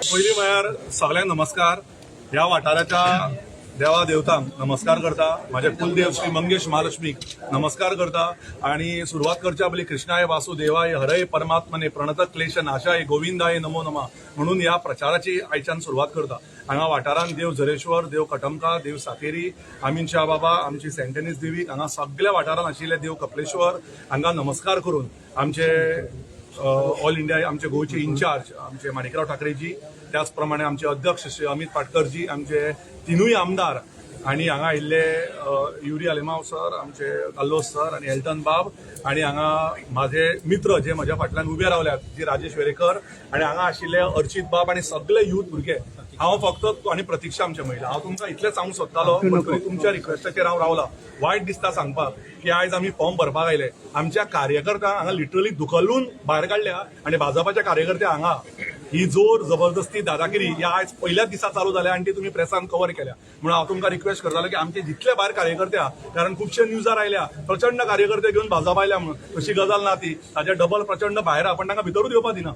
पहिली म्हळ्यार सगळ्यांक नमस्कार. ह्या वाठाराच्या देवा देवतांक नमस्कार करता. माझे कुलदेव श्री मंगेश महालक्ष्मीक नमस्कार करता. आणि सुरुवात करच्या पयलीं कृष्णाय वासुदेवाय हरय परमात्मने प्रणत क्लेश नाशाय गोविंदाय नमो नमः म्हणून ह्या प्रचाराची आयच्यान सुरुवात करता. हांगा वाठारांत देव झरेश्वर, देव कटमका, देव सातेरी, आमीन शाह बाबा, आमची सेंटेनीस देवी, हांगा सगळ्या वाठारांत आशिल्ले देव कपलेश्वर हांगा नमस्कार करून आमचे ऑल इंडिया आमचे गोंयचे इन्चार्ज आमचे माणिकराव ठाकरेजी, त्याच प्रमाणे आमचे अध्यक्ष श्री अमित पाटकरजी, आमचे तिनूय आमदार आणि हांगा आयिल्ले युरी आलेमाव सर, आमचे कल्लोस सर आणि एल्टन बाब, आणि हांगा माझे मित्र जे म्हज्या फाटल्यान उबे रावल्यात जी राजेश वेरेकर, आणि हांगा आशिल्ले अर्चित बाब आणि सगळे यूथ भुरगे. हांव फक्त आणि प्रतीक्षा आमच्या महिला, हांव तुमकां इतलें सांगूंक सोदतालो पण तुमच्या रिक्वेस्टाचेर हांव रावला. वायट दिसता सांगपाक की आयज आमी फॉर्म भरपाक आयले. आमच्या कार्यकर्त्यांक हांगा लिटरली धुकल्लून भायर काडल्या आणि भाजपाच्या कार्यकर्ते हांगा ही जोर जबरदस्ती दादागिरी ह्या आयज पहिल्याच दिसा चालू जाल्या आणि ती तुम्ही प्रेसान कव्हर केल्या. म्हणून हांव तुमकां रिक्वेस्ट करतालो की आमचे जितले भायर कार्यकर्ते आहा, कारण खुबशे न्यूजार आयल्या प्रचंड कार्यकर्ते घेऊन भाजप आयल्या म्हणून, तशी गजाल ना ती. ताचे डबल प्रचंड भायर आहा पण तांकां भितरूच येवपाक दिना.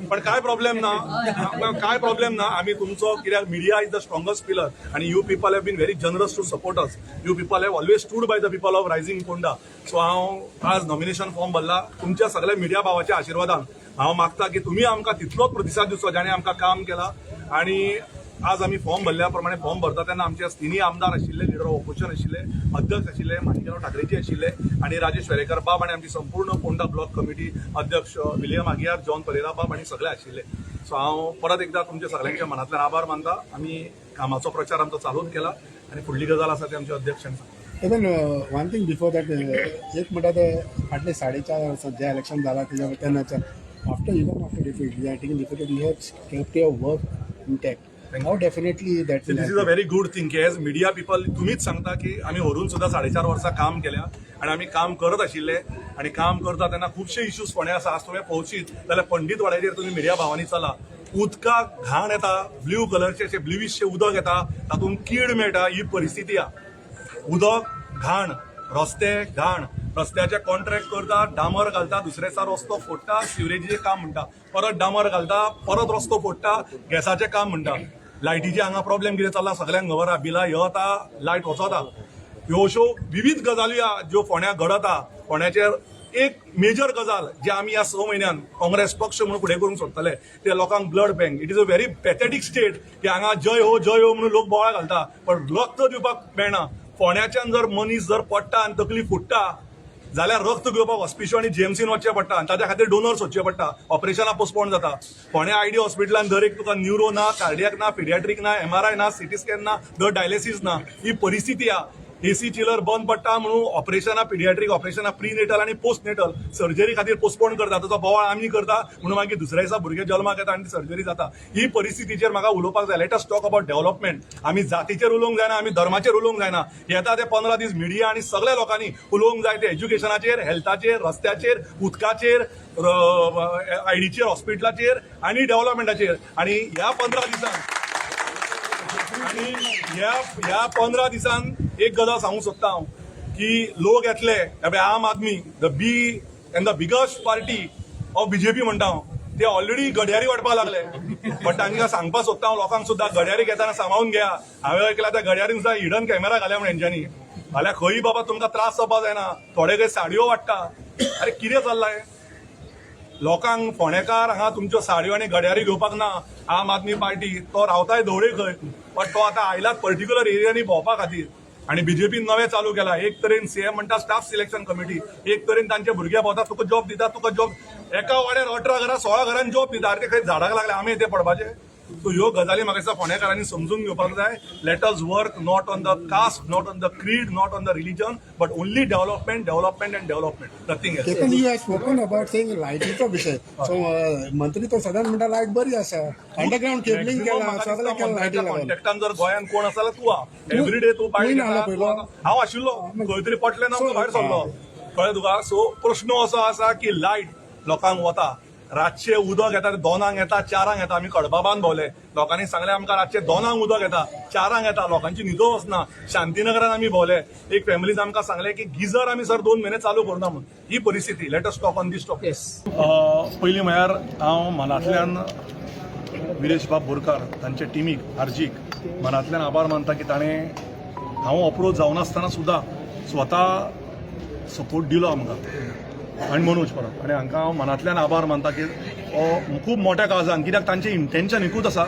पण काय प्रॉब्लेम ना, आम्ही तुमचो कित्याक media is the strongest pillar आणि you people have been very generous to support us. You people have always stood by the people of rising Ponda. So हांव आज नॉमिनेशन फॉर्म भरला तुमच्या सगळ्या मिडिया भावाच्या आशिर्वादान. हांव मागता की तुम्ही आमकां तितलोच प्रतिसाद दिवचो ज्याने आमकां काम केला. आणि आज आम्ही फॉर्म भरल्या प्रमाणे फॉर्म भरता तेन्ना आमचे तिन्ही आमदार आशिल्ले, लिडर ऑफ ऑपोजिशन आशिल्ले, अध्यक्ष आशिल्ले माणिकराव ठाकरेजी आशिल्ले, आणि राजेश वेरेकर बाब, आणि आमची संपूर्ण पोंडा ब्लॉक कमिटी अध्यक्ष विलियम आगियार, जॉन परेरा बाब आणि सगळे आशिल्ले. सो हांव परत एकदा तुमच्या सगळ्यांच्या मनांतल्यान आभार मानता. आम्ही कामाचो प्रचार आमचो चालूच केला आणि फुडली गजाल आसा ती आमच्या अध्यक्षांनी सांगता. Even one thing before that एक म्हणटा ते फाटले 4.5 वर्सां जे इलेक्शन जाला तेन्नाच्यान after defeat we are taking defeat we have kept your work intact. How definitely that will this is a very good thing की एज मिडिया पीपल तुम्हीच सांगता की आम्ही व्हरून सुद्धा 4.5 वर्सां काम केल्या आणि आम्ही काम करत आशिल्ले आणि काम करता तेन्ना खुबशे इश्यूज फोंड्या आसा. आज तुम्ही पळोवशीत जाल्यार पंडीत वाड्याचेर तुम्ही मिडिया भावांनी चला, उदकाक घाण येता, ब्ल्यू कलरचे अशें ब्ल्यूइशशें उदक येता, तातूंत कीड मेळटा, ही परिस्थिती आहा. उदक घाण, रस्ते घाण, रस्त्याचे कॉन्ट्रॅक्ट करता, डांबर घालता, दुसरे दिसा रस्तो फोडटा, सिवरेजीचे काम म्हणटा, परत डांबर घालता, परत रस्तो फोडटा, गॅसाचे काम म्हणटा. लायटीचे हांगा प्रॉब्लेम कितें चल्ला सगळ्यांक खबर आहा. बिलां येता, लायट वचता. ह्यो अश्यो विविध गजाली आहा ज्यो फोंड्या घडता. फोंड्याचेर एक मेजर गजाल जे आमी ह्या 6 म्हयन्यान काँग्रेस पक्ष म्हणून फुडें करूंक सोदतले ते लोकांक blood bank. It is a very pathetic state की हांगा जय हो म्हणून लोक बोवाळ घालता पण रक्त दिवपाक मेळना. फोंड्याच्यान जर मनीस जर पडटा आनी तकली फुट्टा जाल्यार रक्त घेवपाक हॉस्पिटल आणि जीएमसीन वचचें पडटा आणि ताच्या खातीर डोनर्स वचचे पडटा. ऑपरेशनां पोस्टपोन जाता. फोंड्या आयडी हॉस्पिटलान दर एक तुका न्यूरो ना, कार्डियाक ना, पिडियाट्रीक ना, MRI ना, सिटी स्कॅन ना, दर डायलिसीस ना. ही परिस्थिती आहा. एसी चिलर बंद पडटा म्हणून ऑपरेशनां, पिडियाट्रीक ऑपरेशनां, प्रीनेटल आणि पोस्टनेटल सर्जरी खातीर पोस्टपोन करता. ताचो बोवाळ आमी करता म्हणून मागीर दुसऱ्या दिसा भुरगे जल्माक येता आणि सर्जरी जाता. ही परिस्थितीचेर म्हाका उलोवपाक जाय. Let us talk about development. आमी जातीचेर उलोवंक जायना, आमी धर्माचेर उलोवंक जायना. येता ते 15 दीस मिडिया आणि सगळ्या लोकांनी उलोवंक जाय ते एज्युकेशनाचेर, हेल्थाचेर, रस्त्याचेर, उदकाचेर, आयडीचेर, हॉस्पिटलाचेर आणि डेव्हलपमेंटाचेर. आणि ह्या 15 दिसान एक गजाल सांगूंक सोदता हांव की लोक येतले आम आदमी the B and the biggest party of BJP म्हणटा हांव, ते ऑलरेडी गड्यारी वाडपाक लागले. बट तांकां सांगपाक सोदता हांव लोकांक सुद्दां गड्यारी घेताना सांबाळून घ्या. हांवें ऐकलां त्या गड्यारीन सुद्दां हिडन कॅमेरा घाल्या म्हणून हेंच्यांनी. जाल्यार खंय बाबा तुमकां त्रास जावपाक जायना. थोडे काही साडयो वाडटा. अरे कितें चल्लां लोकांक फोंडेकार हांगा तुमच्यो साडयो आनी गड्यारी घेवपाक ना. आम आदमी पार्टी तो रावताय धवळे खंय बट तो आतां आयलाच पर्टिक्युलर एरियांनी भोंवपा खातीर. आणि बीजेपीन नवें चालू केला. एक तरेन सीएम म्हणटा स्टाफ सिलेक्शन कमिटी, एक तरेन तांचे भुरगे भोंवता तुका जॉब दिता, तुका जॉब एका वाड्यार 18 घरां 16 घरांनी जॉब दिता. ते खंय झाडाक लागले आमी ते पडपाचे. सो ह्यो गजाली म्हाका दिसता फोंडेकारांनी समजून घेवपाक जाय. Let us work not on the caste, not on the creed, not on the religion, but only development and development. Nothing else. Ketan you have spoken about saying लायटीचो विषय. सो मंत्री तो सदांच म्हणटा लायट बरी आसा, अंडरग्राउंड केबलिंग केला, सगळें केला लायटी लागून. कॉन्टॅक्टान जर गोंयान कोण आसा जाल्यार तूं आहा. एवरी डे तूं भायर हांव आशिल्लो खंय तरी पटलें ना भायर सरलो. कळ्ळें तुका. सो प्रश्न असो आसा की लायट लोकांक वता रातचे उदक येता ते 2 येता 4 येता. आम्ही कडबाबान भोवले, लोकांनी सांगले आमकां रातचे 2 उदक येता 4 येता. लोकांची न्हिदो वचना. शांतीनगरान आमी भोवले, एक फॅमिलीज आमकां सांगले की गिजर आमी सर 2 म्हयने चालू करना म्हणून. ही परिस्थिती. Let us talk on this topic. पयलीं म्हळ्यार हांव मनांतल्यान विरेश बाब बोरकार तांचे टिमीक आर्जीक मनांतल्यान आभार मानता की ताणें हांव अप्रोच जावनासतना सुद्दां स्वता सपोर्ट दिलो आमकां आनी मनोज परब. आनी हांकां हांव मनांतल्यान आभार मानता की हो खूब मोठ्या काळजान, कित्याक तांचें इंटेन्शन एकूच आसा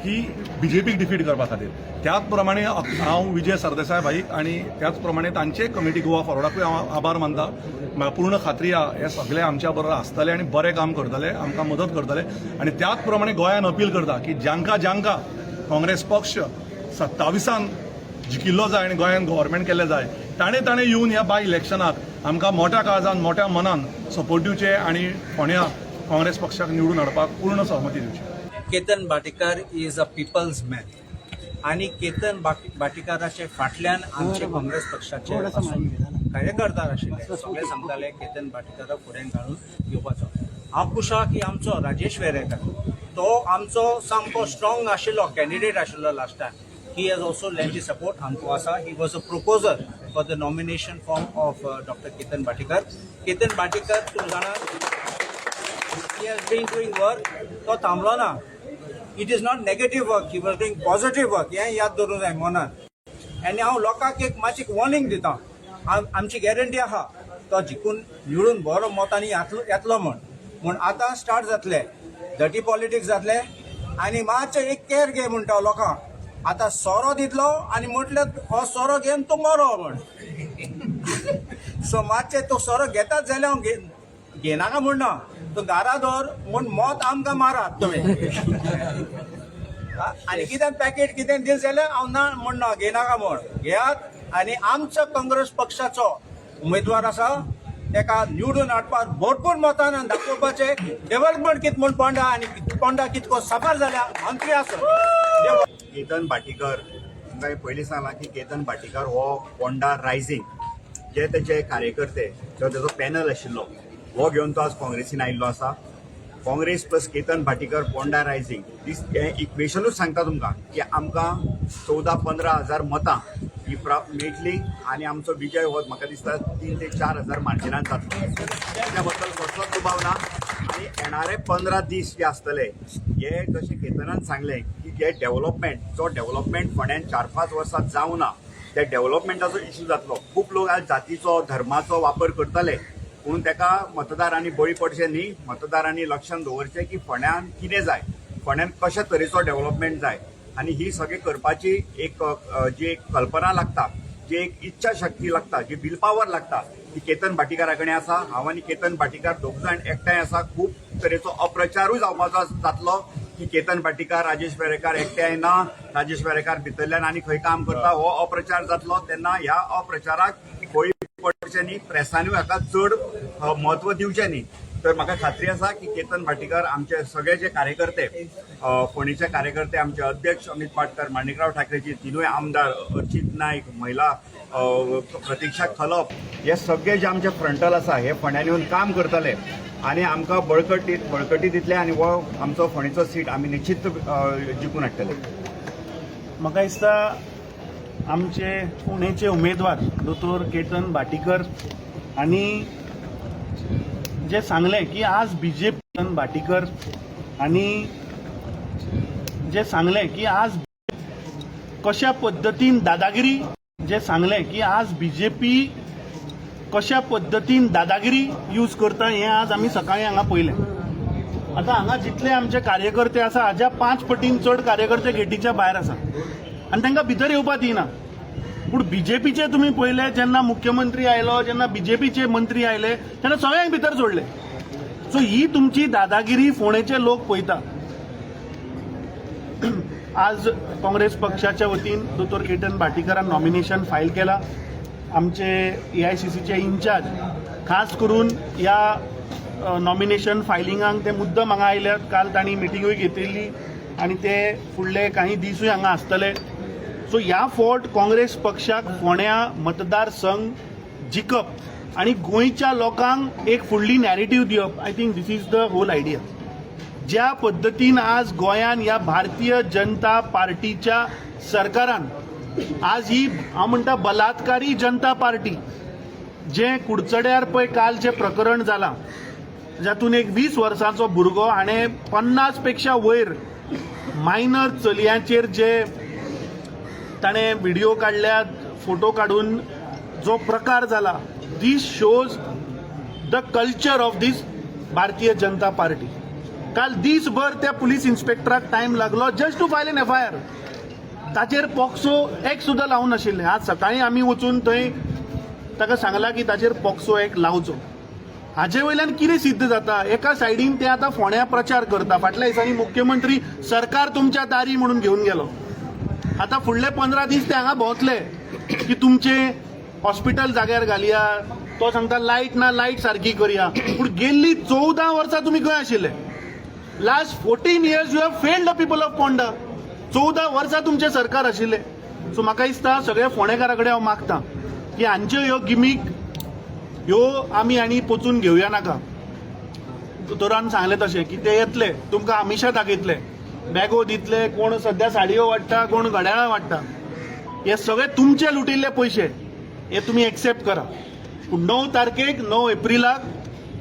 की बीजेपीक डिफीट करपा खातीर. त्याच प्रमाणे हांव विजय सरदेसाय भाईक आनी त्याच प्रमाणे तांचे कमिटी गोवा फॉरवर्डाकूय हांव आभार मानता. म्हाका पूर्ण खात्री आहा हे सगळे आमच्या बरोबर आसतले आनी बरें काम करतले, आमकां मदत करतले. आनी त्याच प्रमाणे गोंयान अपील करता की ज्यांका ज्यांका काँग्रेस पक्ष 27 जिकिल्लो जाय आनी गोंयान गव्हर्मेंट केल्लें जाय ताणें येवन ह्या बाय इलेक्शनाक आमकां मोठ्या काळजान मोठ्या मनान सपोर्ट दिवचे आनी फोंड्या काँग्रेस पक्षाक निवडून हाडपाक पूर्ण सहमती दिवची. Ketan Bhatikar is a people's man आणि केतन भाटीकाराचे फाटल्यान आमचे काँग्रेस पक्षाचे कार्यकर्ता आशिल्ले सगळे सांगताले केतन भाटीकारा फुडें घालून येवपाचो. हांव खुश आहा की आमचो राजेश वेरेकर तो आमचो सामको स्ट्रॉंग आशिल्लो कॅन्डिडेट आशिल्लो last time. He has also lent his support. Amko asa. He was a proposer for the nomination form of Dr. Ketan Bhatikar. Ketan Bhatikar, he has been doing work. तो थांबलो ना. It is not negative work. He was doing positive work. हे याद दवरूंक जाय मनात. आनी हांव लोकांक एक मातशी वॉर्निंग दिता. आमची गॅरंटी आहा तो जिखून निवडून बरो मोतांनी येतलो म्हण आतां स्टार्ट जातले डर्टी पॉलिटिक्स जातले आनी मातशें एक केअर घे म्हणटा लोकांक. आता सोरो दितलो आणि म्हटलं हो सोरो घेवन तूं मरो म्हण. सो मातशें तो सोरो घेतात जाल्यार हांव घेनाका म्हणना. तूं घरा दवर म्हूण मोत आमकां मारात तुमी. आनी कितें पॅकेट कितें दिल जाल्यार हांव ना म्हणना घेनाका म्हण. घेयात आनी आमचो काँग्रेस पक्षाचो उमेदवार आसा ताका निवडून हाडपाक भरपूर मतान दाखोवपाचें. डेव्हलपमेंट कितें म्हूण पोंडा आनी पोंडा कितको सफर जाल्या मंत्री आसा. केतन भाटीकर तुमकां पयलीं सांगलां की केतन भाटीकर हो पोंडा रायझींग जे तेचे कार्यकर्ते जो तेजो पॅनल आशिल्लो हो घेवन तो आज काँग्रेसीन आयिल्लो आसा. काँग्रेस प्लस केतन भाटीकर पोंडा रायझींग हें इक्वेशनूच सांगता तुमकां की आमकां 14-15 हजार मतां ही मेळटली आनी आमचो विजय हो म्हाका दिसता 3 ते 4 हजार मार्जिनान जातलो. त्या बद्दल कसलोच दुबाव ना. आनी येणारे 15 दीस जे आसतले हे जशें केतनान सांगलें की जे डेव्हलपमेंट फोंड्यान 4-5 वर्सां जावं ना त्या डेव्हलपमेंटाचो इश्यू जातलो. खूब लोक आज जातीचो धर्माचो वापर करतले पूण ताका मतदारांनी बळी पडचे न्ही. मतदारांनी लक्षांत दवरचें की फोंड्यान कितें जाय, फोंड्यान कशा तरेचो डेव्हलपमेंट जाय आनी ही सगळी करपाची एक जी एक कल्पना लागता, जी एक इच्छा शक्ती लागता, जी विल पावर लागता ती केतन भाटीकारा कडेन आसा. हांव आनी केतन भाटीकार दोग जाण एकठांय आसा. खूब तरेचो अप्रचारूय जावपाचो जातलो की केतन भाटीकार राजेश वेरेकार एकठांय ना, राजेश वेरेकार भितरल्यान आनी खंय काम करता हो अप्रचार जातलो. तेन्ना ह्या अप्रचाराक बळी पडचे न्ही, प्रेसानूय हाका चड म्हत्व दिवचें न्ही. तर म्हाका खात्री आसा की केतन भाटीकर आमचे सगळे जे कार्यकर्ते फोंडेचे कार्यकर्ते आमचे अध्यक्ष अमित पाटकर, माणिकराव ठाकरेजी तिनूय आमदार, अर्चित नाईक, महिला प्रतीक्षा खलप हे सगळे जे आमचे फ्रंटल आसा हे फोंड्यान येवन काम करतले आनी आमकां बळकटी दितले आनी हो आमचो फोंडेचो सीट आमी निश्चित जिखून हाडटले. म्हाका दिसता आमचे पुणेचे उमेदवार दोतोर केतन भाटीकर आणि जे सांगले की आज बीजेपी भाटीकर आणि जे सांगले की आज कशा पद्धतीन दादागिरी जे सांगले की आज बीजेपी कशा पद्धतीन दादागिरी यूज करता हे आज आम्ही सकाळी हांगा पळयलें. आता हांगा जितले आमचे कार्यकर्ते आसा हाज्या 5 पटीन चड कार्यकर्ते गेटीच्या भायर आसा आनी तांकां भितर येवपाक दिना. पूण बीजेपीचे तुम्ही पळयले जेन्ना मुख्यमंत्री आयलो, जेन्ना बीजेपीचे मंत्री आयले तेन्ना सगळ्यांक भितर सोडले. सो ही तुमची दादागिरी फोंडेचे लोक पळयता. आज काँग्रेस पक्षाच्या वतीन दोतोर केतन भाटीकरान नॉमिनेशन फायल केला. आमचे AICCचे इन्चार्ज खास करून या नॉमिनेशन फायलिंगाक ते मुद्दम हांगा आयल्यात. काल तांणी मिटिंगूय घेतिल्ली आनी ते फुडले काही दिसूय हांगा आसतले. सो ह्या फावट काँग्रेस पक्षाक फोंड्या मतदारसंघ जिखप आणि गोंयच्या लोकांक एक फुडली नॅरेटिव्ह दिवप. I think this is the whole idea. ज्या पद्दतीन आज गोंयान ह्या भारतीय जनता पार्टीच्या सरकारान आज ही हांव म्हणटा बलात्कारी जनता पार्टी, जे कुडचड्यार पळय काल जे प्रकरण जालां, जातून एक 20 वर्सांचो भुरगो हाणें 50 पेक्षा वयर मायनर चलयांचेर जे ताणें व्हिडिओ काडल्यात, फोटो काडून जो प्रकार जाला, this shows the culture of this Bharatiya Janata Party. काल दीसभर त्या पुलीस इन्स्पेक्टराक टायम लागलो just to file an FIR. ताचेर पॉक्सो एक सुद्दां लावून नाशिल्लें. आज सकाळीं आमी वचून थंय ताका सांगलां की ताचेर पॉक्सो एक लावचो. हाचे वयल्यान कितें सिद्ध जाता? एका सायडीन ते आतां फोंड्या प्रचार करता. फाटल्या दिसांनी मुख्यमंत्री सरकार तुमच्या दारी म्हणून घेवन गेलो. आतां फुडले 15 दीस ते हांगा भोंवतले की तुमचे हॉस्पिटल जाग्यार घालया. तो सांगता लायट ना, लायट सारकी करया. पूण गेल्ली 14 वर्सां तुमी खंय आशिल्ले? Last 14 years you have failed the people of Ponda. 14 वर्सां तुमचे सरकार आशिल्ले. सो म्हाका दिसता सगळ्या फोंडेकारा कडेन हांव मागतां की हांच्यो ह्यो गिमीक ह्यो आमी आनी पचून घेवया नाका. दोतोरान सांगलें तशें की ते येतले, तुमकां आमिशां दाखयतले, बॅगो दितले, कोण सद्या साडयो वाडटा, कोण घड्याळां वाडटा. हे सगळे तुमचे लुटिल्ले पयशे, हे तुमी एक्सेप्ट करा. पूण 9 तारखेक 9 एप्रिलाक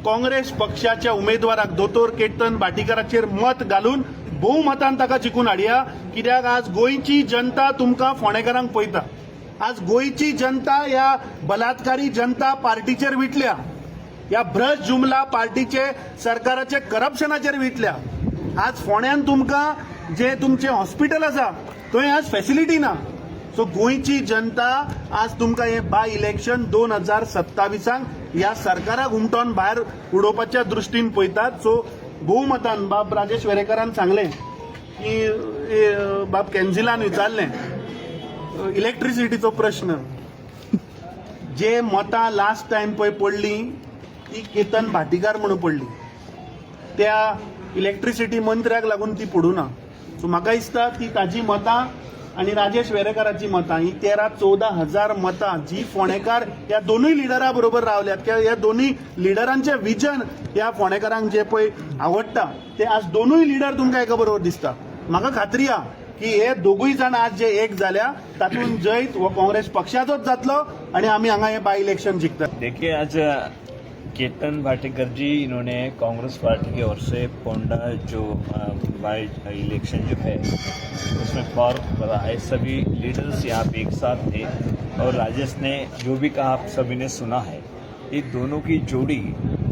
काँग्रेस पक्षाच्या उमेदवाराक दोतोर केतन भाटीकाराचेर मत घालून भोवमतान ताका जिखून हाडया. कित्याक आज गोंयची जनता तुमकां फोंडेकारांक पळयता. आज गोंयची जनता ह्या बलात्कारी जनता पार्टीचेर विटल्या, ह्या भ्रश जुमला पार्टीचे सरकाराचे करप्शनाचेर विटल्या. आज फोंड्यान तुमकां जे तुमचे हॉस्पिटल आसा थंय आज फॅसिलिटी ना. सो गोंयची जनता आज तुमकां हे बाय इलेक्शन 2027 ह्या सरकाराक हुमटोन भायर उडोवपाच्या दृश्टीन पळयतात. सो भोवमतान बाब राजेश वेरेकरान सांगलें की बाब कॅन्झिलान विचारलें इलेक्ट्रिसिटीचो प्रश्न. जे मतां लास्ट टायम पळय पडली ती केतन भाटीकार म्हणून पडली. त्या इलेक्ट्रिसिटी मंत्र्याक लागून ती पडूं ना. सो म्हाका दिसता ती ताजी मतां आणि राजेश वेरेकाराची मतां ही 13-14 हजार मतां जी फोंडेकार ह्या दोनूय लिडरा बरोबर रावल्यात, किंवा ह्या दोनूय लिडरांचे विजन ह्या फोंडेकारांक जे पळय आवडटा ते आज दोनूय लिडर तुमकां एका बरोबर दिसता. म्हाका खात्री आहा की हे दोगूय जाण आज जे एक जाल्या तातूंत जैत हो काँग्रेस पक्षाचोच जातलो आणि आमी हांगा हे बाय इलेक्शन जिखतात. देखिए, आज केतन भाटीकर जी इन्होंने कांग्रेस पार्टी की ओर से पोंडा जो बाई इलेक्शन जो है उसमें फॉर्म भरा है. सभी लीडर्स यहाँ पे एक साथ थे और राजेश ने जो भी कहा आप सभी ने सुना है. ये दोनों की जोड़ी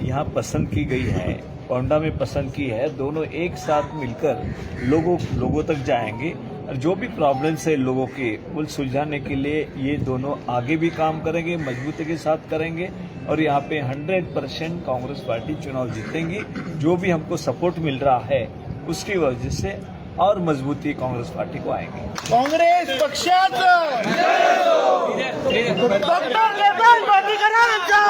यहाँ पसंद की गई है, पोंडा में पसंद की है. दोनों एक साथ मिलकर लोगों तक जाएंगे और जो भी प्रॉब्लम्स है लोगों के उन सुलझाने के लिए ये दोनों आगे भी काम करेंगे, मजबूती के साथ करेंगे और यहाँ पे 100% कांग्रेस पार्टी चुनाव जीतेंगी. जो भी हमको सपोर्ट मिल रहा है उसकी वजह से और मजबूती कांग्रेस पार्टी को आएगी. काँग्रेस पक्षाचं डॉक्टर केतन भाटीकारांचा